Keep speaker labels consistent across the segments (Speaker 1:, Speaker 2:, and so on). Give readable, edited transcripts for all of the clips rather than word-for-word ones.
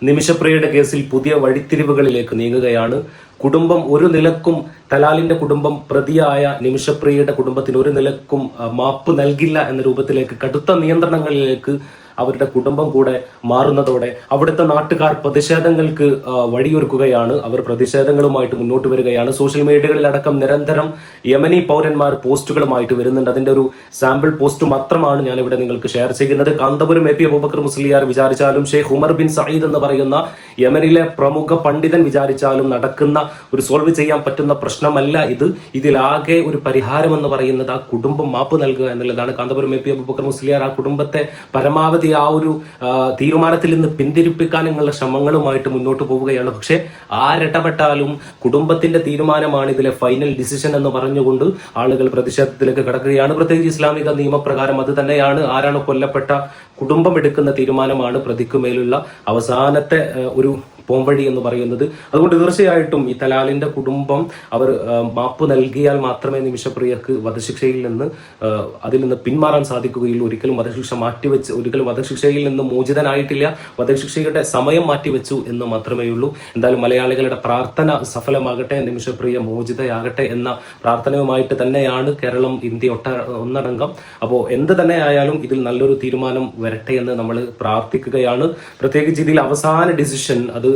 Speaker 1: നിമിഷപ്രിയയുടെ കേസിൽ പുതിയ വഴിത്തിരിവുകളിലേക്ക് നീങ്ങുകയാണ്. കുടുംബം ഒരു നിലക്കും തലാലിന്റെ കുടുംബം പ്രതിയായ നിമിഷപ്രിയയുടെ കുടുംബത്തിന് ഒരു നിലക്കും മാപ്പ് നൽകില്ല എന്ന രൂപത്തിലേക്ക് കടുത്ത നിയന്ത്രണങ്ങളിലേക്ക് അവരുടെ കുടുംബം കൂടെ മാറുന്നതോടെ അവിടുത്തെ നാട്ടുകാർ പ്രതിഷേധങ്ങൾക്ക് വഴിയൊരുക്കുകയാണ്. അവർ പ്രതിഷേധങ്ങളുമായിട്ട് മുന്നോട്ട് വരികയാണ്. സോഷ്യൽ മീഡിയകളിലടക്കം നിരന്തരം യമനി പൗരന്മാർ പോസ്റ്റുകളുമായിട്ട് വരുന്നുണ്ട്. അതിന്റെ ഒരു സാമ്പിൾ പോസ്റ്റ് മാത്രമാണ് ഞാനിവിടെ നിങ്ങൾക്ക് ഷെയർ ചെയ്യുന്നത്. കാന്തപുരം എ പി അബൂബക്കർ മുസ്ലിയാർ വിചാരിച്ചാലും ഷെയ്ഖ് ഉമർ ബിൻ സയ്യിദ് എന്ന് പറയുന്ന യമനിലെ പ്രമുഖ പണ്ഡിതൻ വിചാരിച്ചാലും നടക്കുന്ന ഒരു സോൾവ് ചെയ്യാൻ പറ്റുന്ന പ്രശ്നമല്ല ഇത്. ഇതിലാകെ ഒരു പരിഹാരം എന്ന് പറയുന്നത് ആ കുടുംബം മാപ്പ് നൽകുക എന്നുള്ളതാണ്. കാന്തപുരം എ പി അബൂബക്കർ മുസ്ലിയാർ ആ കുടുംബത്തെ പരമാവധി ആ ഒരു തീരുമാനത്തിൽ നിന്ന് പിന്തിരിപ്പിക്കാനുള്ള ശ്രമങ്ങളുമായിട്ട് മുന്നോട്ട് പോവുകയാണ്. പക്ഷെ ആരിടപെട്ടാലും കുടുംബത്തിന്റെ തീരുമാനമാണ് ഇതിലെ ഫൈനൽ ഡിസിഷൻ എന്ന് പറഞ്ഞുകൊണ്ട് ആളുകൾ പ്രതിഷേധത്തിലേക്ക് കടക്കുകയാണ്. പ്രത്യേകിച്ച് ഇസ്ലാമിക നിയമപ്രകാരം അത് തന്നെയാണ്. ആരാണ് കൊല്ലപ്പെട്ട കുടുംബം എടുക്കുന്ന തീരുമാനമാണ് പ്രതിക്ക് മേലുള്ള അവസാനത്തെ ഒരു പോംവഴി എന്ന് പറയുന്നത്. അതുകൊണ്ട് തീർച്ചയായിട്ടും ഈ തലാലിന്റെ കുടുംബം അവർ മാപ്പ് നൽകിയാൽ മാത്രമേ നിമിഷപ്രിയക്ക് വധശിക്ഷയിൽ നിന്ന് അതിൽ നിന്ന് പിന്മാറാൻ സാധിക്കുകയുള്ളൂ. ഒരിക്കലും വധശിക്ഷയിൽ നിന്ന് മോചിതനായിട്ടില്ല. വധശിക്ഷയുടെ സമയം മാറ്റിവെച്ചു എന്ന് മാത്രമേ ഉള്ളൂ. എന്തായാലും മലയാളികളുടെ പ്രാർത്ഥന സഫലമാകട്ടെ, നിമിഷപ്രിയ മോചിതയാകട്ടെ എന്ന പ്രാർത്ഥനയുമായിട്ട് തന്നെയാണ് കേരളം, ഇന്ത്യ ഒന്നടങ്കം. അപ്പോൾ എന്ത് തന്നെ ആയാലും ഇതിൽ നല്ലൊരു തീരുമാനം വരട്ടെ എന്ന് നമ്മൾ പ്രാർത്ഥിക്കുകയാണ്. പ്രത്യേകിച്ച് ഇതിൽ അവസാന ഡിസിഷൻ അത്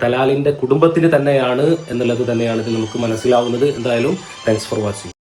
Speaker 1: തലാലിന്റെ കുടുംബത്തിന് തന്നെയാണ് എന്നുള്ളത് തന്നെയാണ് ഇതിൽ നമുക്ക് മനസ്സിലാവുന്നത്. എന്തായാലും താങ്ക്സ് ഫോർ വാച്ചിങ്.